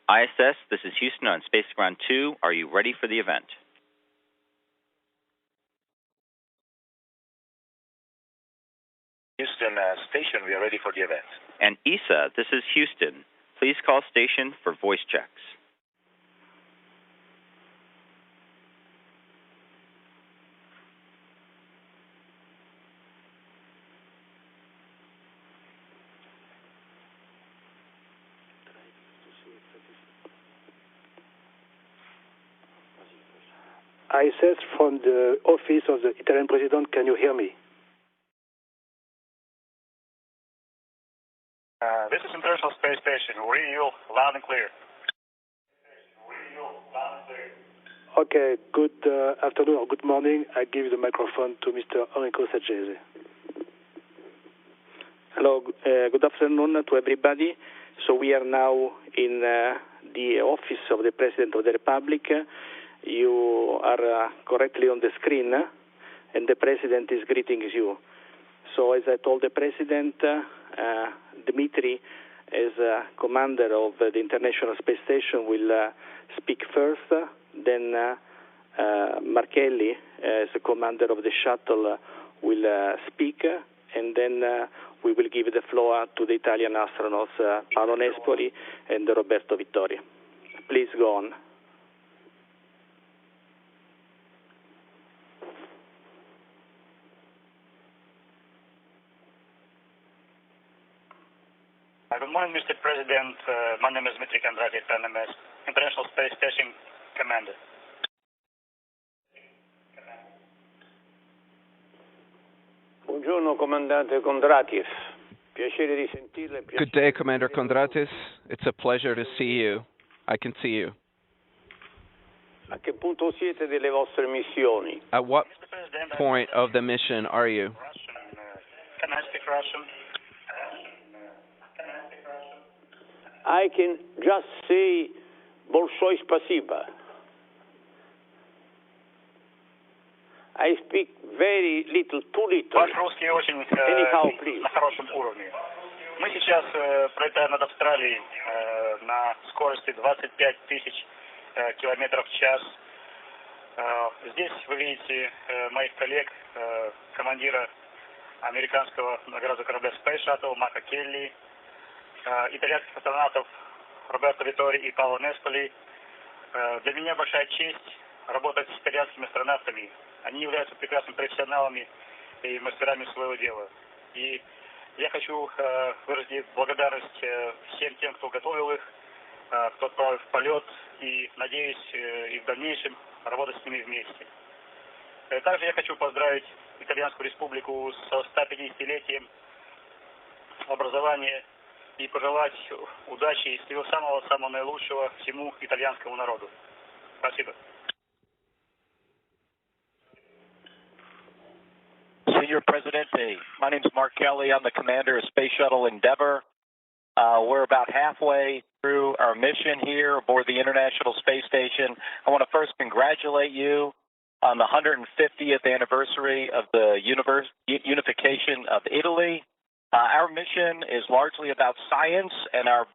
ISS, this is Houston on Space Ground 2. Are you ready for the event? Houston station, we are ready for the event. And ESA, this is Houston. Please call station for voice checks. ISS from the office of the Italian president, can you hear me? This is International Space Station. We hear you loud and clear. Okay, good afternoon or good morning. I give the microphone to Mr. Enrico Saggese. Hello, good afternoon to everybody. So we are now in the office of the President of the Republic. You are correctly on the screen, and the President is greeting you. So as I told the President, Dmitry, as commander of the International Space Station, will speak first. Then Marchelli, as commander of the shuttle, will speak, and then we will give the floor to the Italian astronauts, Paolo Nespoli and Roberto Vittori. Please go on. Good morning, Mr. President. My name is Dmitry Kondratiev, and I'm International Space Station Commander. Buongiorno, Comandante Kondratiev. Piacere di sentirle. Good day, Commander Kondratiev. It's a pleasure to see you. I can see you. A che punto siete delle vostre missioni? At what point of the mission are you? Can I speak Russian? I can just say большое спасибо. I speak very little, too little. Ваш русский очень на хорошем уровне. Мы сейчас пролетаем над Австралией на скорости 25 тысяч километров в час. Здесь вы видите моих коллег, командира американского наградного корабля Space Shuttle Мака Келли, итальянских астронавтов Роберто Виттори и Паоло Несполи. Для меня большая честь работать с итальянскими астронавтами. Они являются прекрасными профессионалами и мастерами своего дела. И я хочу выразить благодарность всем тем, кто готовил их, кто отправил в полет, и надеюсь и в дальнейшем работать с ними вместе. Также я хочу поздравить Итальянскую Республику со 150-летием образования и пожелать удачи и всего самого наилучшего всему итальянскому народу. Спасибо. Senior President, my name is Mark Kelly. I'm the commander of Space Shuttle Endeavour. We're about halfway through our mission here aboard the International Space Station. I want to first congratulate you on the 150th anniversary of the unification of Italy. Our mission is largely about science, and our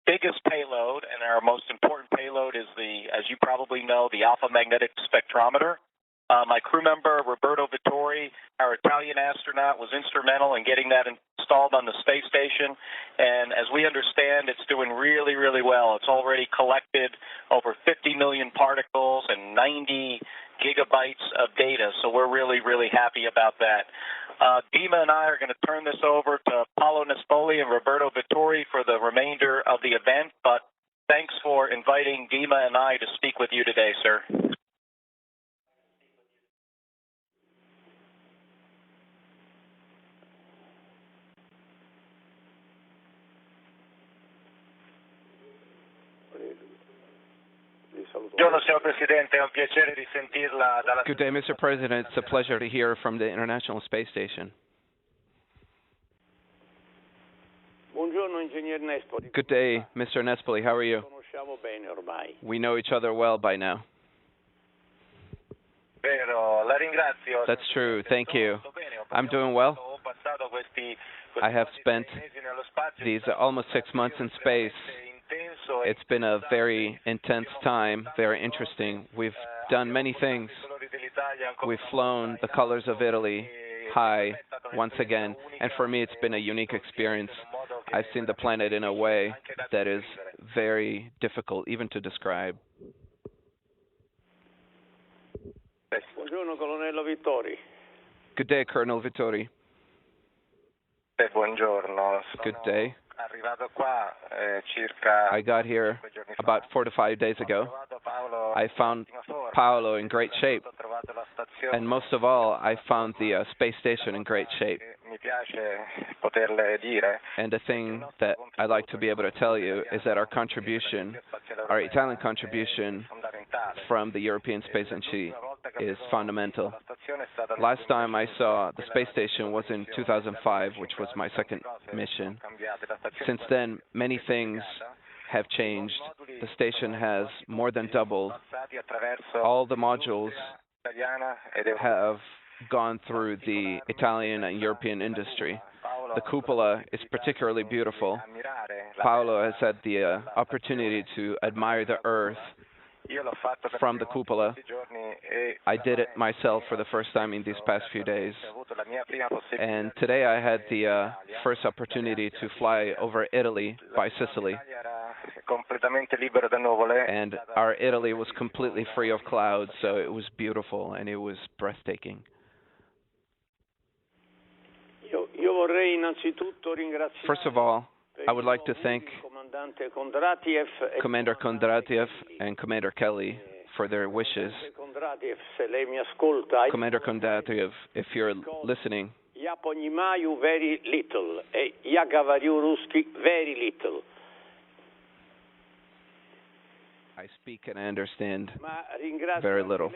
biggest payload and our most important payload is as you probably know, the alpha magnetic spectrometer. My crew member, Roberto Vittori, our Italian astronaut, was instrumental in getting that installed on the space station. And as we understand, it's doing really, really well. It's already collected over 50 million particles and 90 gigabytes of data. So we're really, really happy about that. Dima and I are going to turn this over to Paolo Nespoli and Roberto Vittori for the remainder of the event. But thanks for inviting Dima and I to speak with you today, sir. Good day, Mr. President. It's a pleasure to hear from the International Space Station. Good day, Mr. Nespoli. How are you? We know each other well by now. That's true. Thank you. I'm doing well. I have spent these almost 6 months in space, It's been a very intense time, very interesting. We've done many things. We've flown the colors of Italy high once again, and for me it's been a unique experience. I've seen the planet in a way that is very difficult even to describe. Buongiorno, Colonnello Vittori. Good day, Colonel Vittori. Buongiorno. Good day. Arrivato qua circa I got here about 4 to 5 days ago. I found Paolo in great shape, and most of all, I found the space station in great shape. Mi piace poterle dire. And the thing that I'd like to be able to tell you is that our contribution, our Italian contribution from the European Space Agency is fundamental. Last time I saw the space station was in 2005, which was my second mission. Since then, many things have changed. The station has more than doubled. All the modules have gone through the Italian and European industry. The cupola is particularly beautiful. Paolo has had the opportunity to admire the Earth from the cupola. I did it myself for the first time in these past few days. And today I had the first opportunity to fly over Italy by Sicily. And our Italy was completely free of clouds, so it was beautiful and it was breathtaking. First of all, I would like to thank Commander Kondratiev and Commander Kelly for their wishes. Commander Kondratiev, if you're listening, Я понимаю very little. Я говорю русский very little. I speak and I understand very little.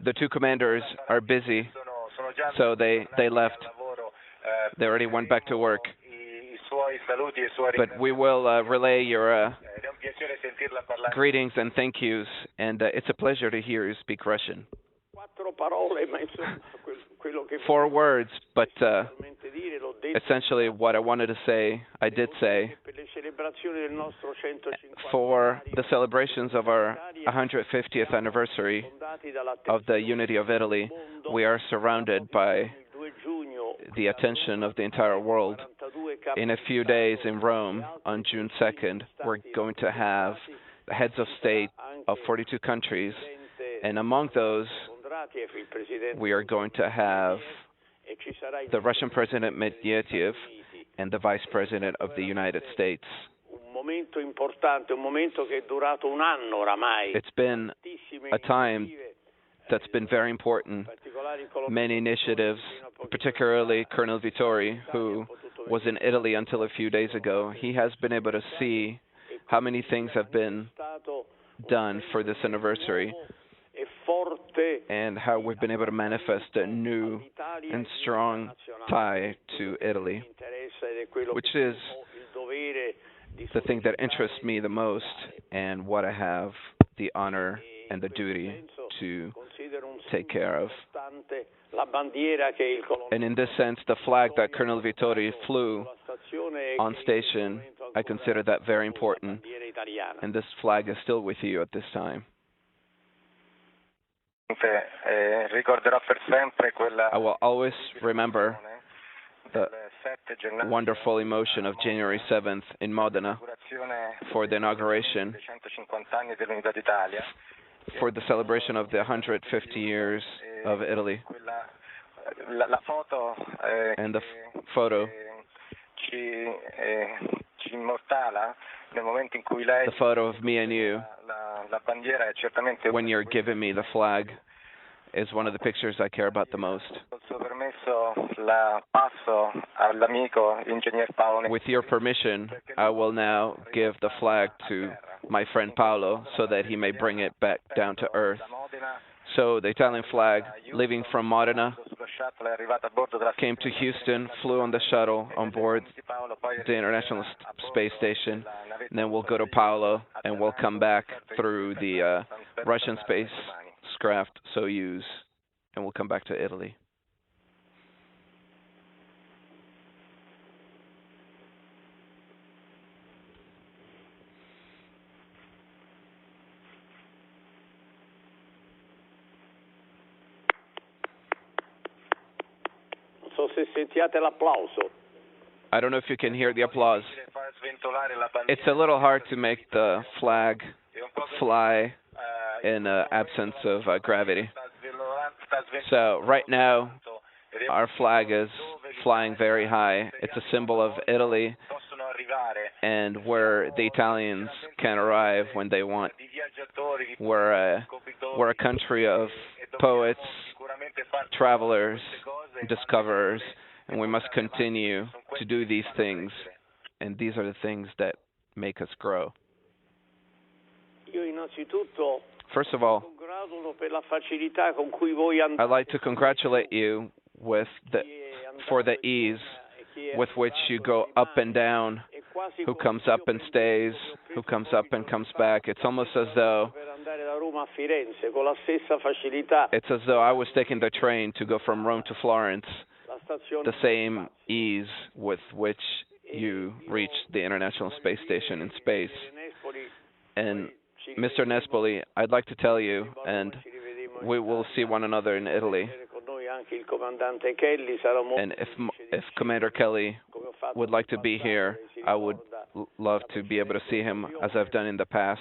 The two commanders are busy, so they left. They already went back to work. But we will relay your greetings and thank yous, and it's a pleasure to hear you speak Russian. 4 words, but essentially what I wanted to say, I did say. For the celebrations of our 150th anniversary of the unity of Italy, we are surrounded by the attention of the entire world. In a few days in Rome, on June 2nd, we're going to have the heads of state of 42 countries, and among those, we are going to have the Russian President Medvedev and the Vice President of the United States. It's been a time that's been very important. Many initiatives, particularly Colonel Vittori, who was in Italy until a few days ago. He has been able to see how many things have been done for this anniversary and how we've been able to manifest a new and strong tie to Italy, which is the thing that interests me the most and what I have the honor and the duty to take care of. And in this sense, the flag that Colonel Vittori flew on station, I consider that very important. And this flag is still with you at this time. I will always remember the wonderful emotion of January 7th in Modena for the inauguration, for the celebration of the 150 years of Italy. And the photo, the photo of me and you, when you're giving me the flag, is one of the pictures I care about the most. With your permission, I will now give the flag to my friend Paolo so that he may bring it back down to earth. So the Italian flag, leaving from Modena, came to Houston, flew on the shuttle on board the International Space Station, and then we'll go to Paolo, and we'll come back through the Russian spacecraft Soyuz, and we'll come back to Italy. so se sentiate l'applauso. I don't know if you can hear the applause. It's a little hard to make the flag fly in absence of gravity. So right now, our flag is flying very high. It's a symbol of Italy and where the Italians can arrive when they want. We're a country of poets, travelers, discoverers, and we must continue to do these things. And these are the things that make us grow. First of all, I'd like to congratulate you for the ease with which you go up and down, who comes up and stays, who comes up and comes back. It's almost as though I was taking the train to go from Rome to Florence, the same ease with which you reached the International Space Station in space. And Mr. Nespoli, I'd like to tell you, and we will see one another in Italy. And if Commander Kelly would like to be here, I would love to be able to see him as I've done in the past.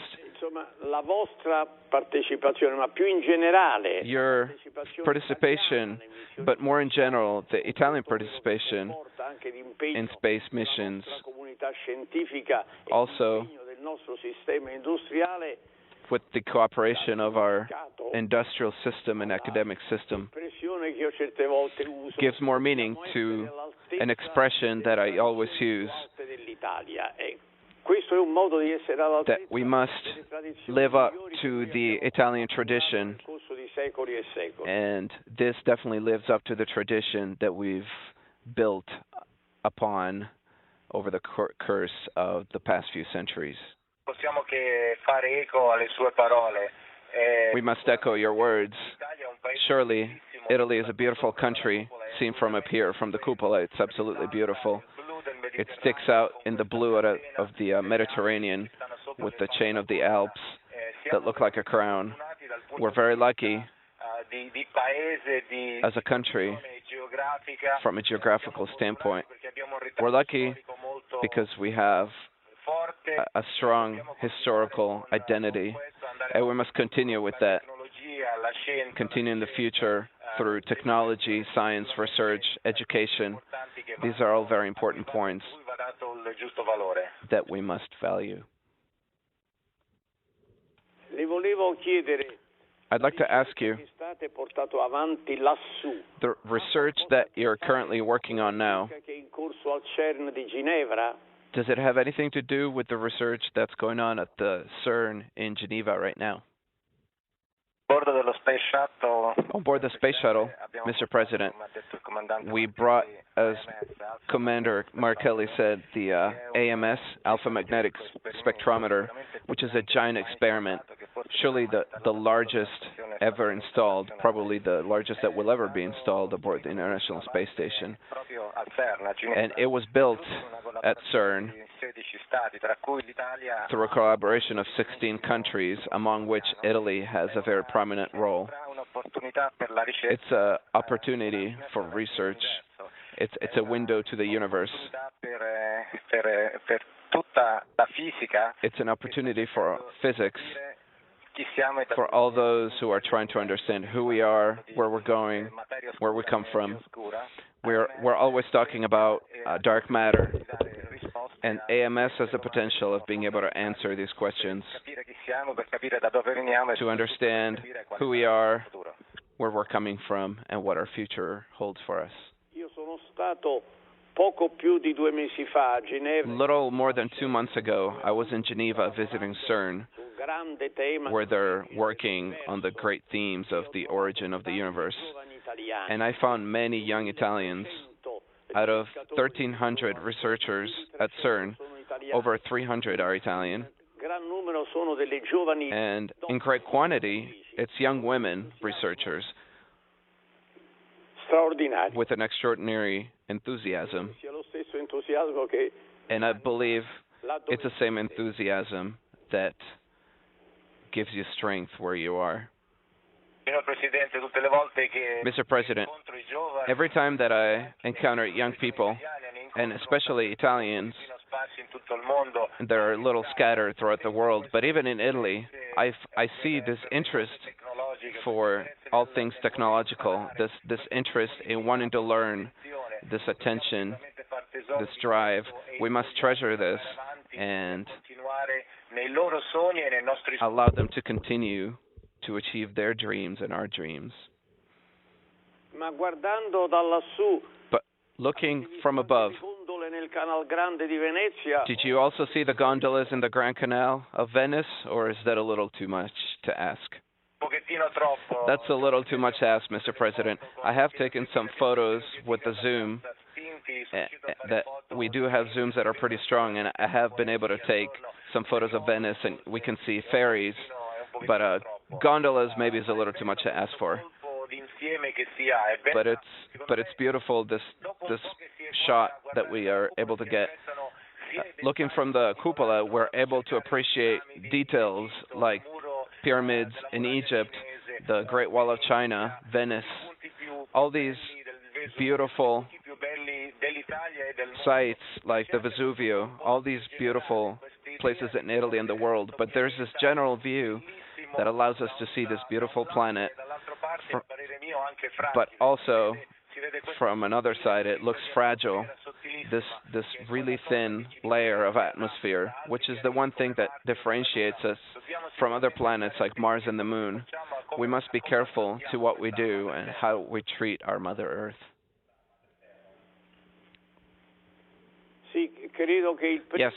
Your participation, but more in general, the Italian participation in space missions, also with the cooperation of our industrial system and academic system, gives more meaning to an expression that I always use, that we must live up to the Italian tradition, and this definitely lives up to the tradition that we've built upon over the course of the past few centuries. We must echo your words. Surely, Italy is a beautiful country, seen from up here, from the cupola. It's absolutely beautiful. It sticks out in the blue of the Mediterranean with the chain of the Alps that look like a crown. We're very lucky as a country from a geographical standpoint. We're lucky because we have a strong historical identity, and we must continue with that, continue in the future through technology, science, research, education. These are all very important points that we must value. I'd like to ask you, the research that you're currently working on now, does it have anything to do with the research that's going on at the CERN in Geneva right now? On board the space shuttle, Mr. President, we brought, as Commander Markelli said, the AMS, Alpha Magnetic Spectrometer, which is a giant experiment, surely the largest ever installed, probably the largest that will ever be installed aboard the International Space Station. And it was built at CERN through a collaboration of 16 countries, among which Italy has a very prominent role. It's an opportunity for research. It's a window to the universe. It's an opportunity for physics, for all those who are trying to understand who we are, where we're going, where we come from. We're always talking about dark matter, and AMS has the potential of being able to answer these questions, to understand who we are, where we're coming from, and what our future holds for us. Little more than 2 months ago, I was in Geneva visiting CERN, where they're working on the great themes of the origin of the universe. And I found many young Italians. Out of 1,300 researchers at CERN, over 300 are Italian. And in great quantity, it's young women researchers with an extraordinary enthusiasm. And I believe it's the same enthusiasm that gives you strength where you are. Mr. President, every time that I encounter young people, and especially Italians, and they're a little scattered throughout the world, but even in Italy, I see this interest for all things technological, this interest in wanting to learn, this attention, this drive. We must treasure this and allow them to continue to achieve their dreams and our dreams. Ma guardando da lassù, but looking from above, nel Canal Grande di Venezia, did you also see the gondolas in the Grand Canal of Venice, or is that a little too much to ask? That's a little too much to ask, Mr. President. I have taken some photos with the zoom. That we do have zooms that are pretty strong, and I have been able to take some photos of Venice, and we can see ferries, but gondolas maybe is a little too much to ask for. But it's beautiful, this shot that we are able to get. Looking from the cupola, we're able to appreciate details like pyramids in Egypt, the Great Wall of China, Venice, all these beautiful sites like the Vesuvio, all these beautiful places in Italy and the world. But there's this general view that allows us to see this beautiful planet. But also, from another side, it looks fragile, this really thin layer of atmosphere, which is the one thing that differentiates us from other planets like Mars and the Moon. We must be careful to what we do and how we treat our Mother Earth. Yes,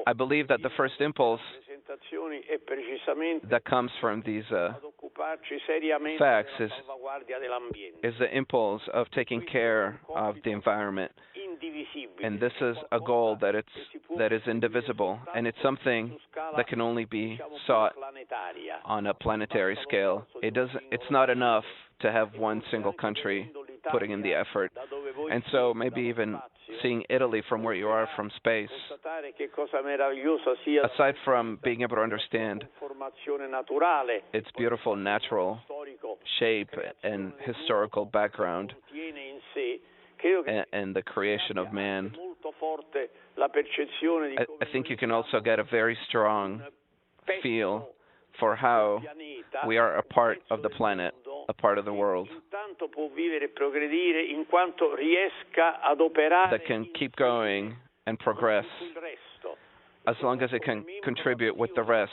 I believe that the first impulse that comes from these facts is the impulse of taking care of the environment. And this is a goal that is indivisible, and it's something that can only be sought on a planetary scale. It's not enough to have one single country putting in the effort. And so maybe even seeing Italy from where you are from space, aside from being able to understand its beautiful natural shape and historical background and the creation of man, I think you can also get a very strong feel for how we are a part of the planet, a part of the world, that can keep going and progress as long as it can contribute with the rest.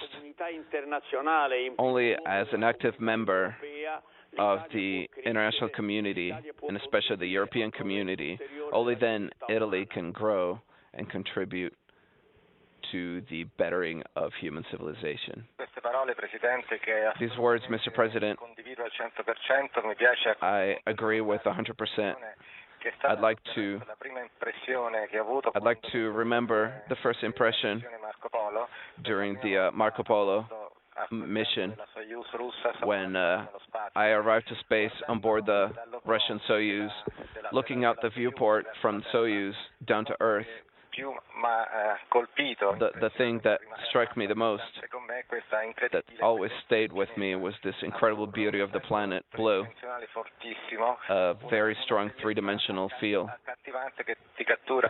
Only as an active member of the international community, and especially the European community, only then Italy can grow and contribute to the bettering of human civilization. These words, Mr. President, I agree with 100%. I'd like to remember the first impression during the Marco Polo mission when I arrived to space on board the Russian Soyuz, looking out the viewport from Soyuz down to Earth. The thing that struck me the most, that always stayed with me, was this incredible beauty of the planet blue, a very strong three-dimensional feel,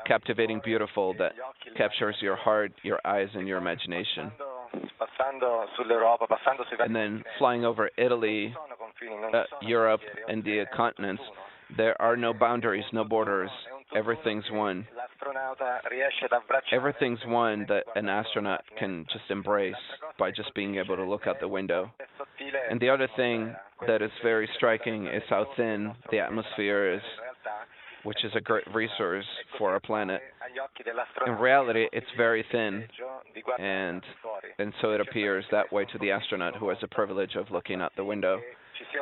captivating, beautiful, that captures your heart, your eyes, and your imagination. And then flying over Italy, Europe, and the continents, there are no boundaries, no borders. Everything's one. Everything's one that an astronaut can just embrace by just being able to look out the window. And the other thing that is very striking is how thin the atmosphere is, which is a great resource for our planet. In reality, it's very thin, and so it appears that way to the astronaut who has the privilege of looking out the window.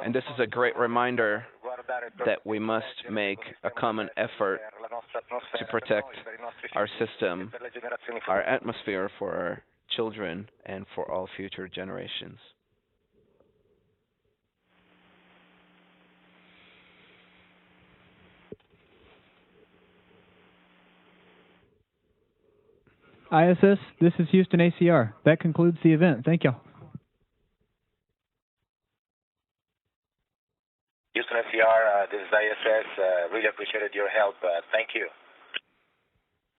And this is a great reminder that we must make a common effort to protect our system, our atmosphere, for our children and for all future generations. ISS, this is Houston ACR. That concludes the event. Thank you. Houston FCR, this is ISS. Really appreciated your help. Thank you.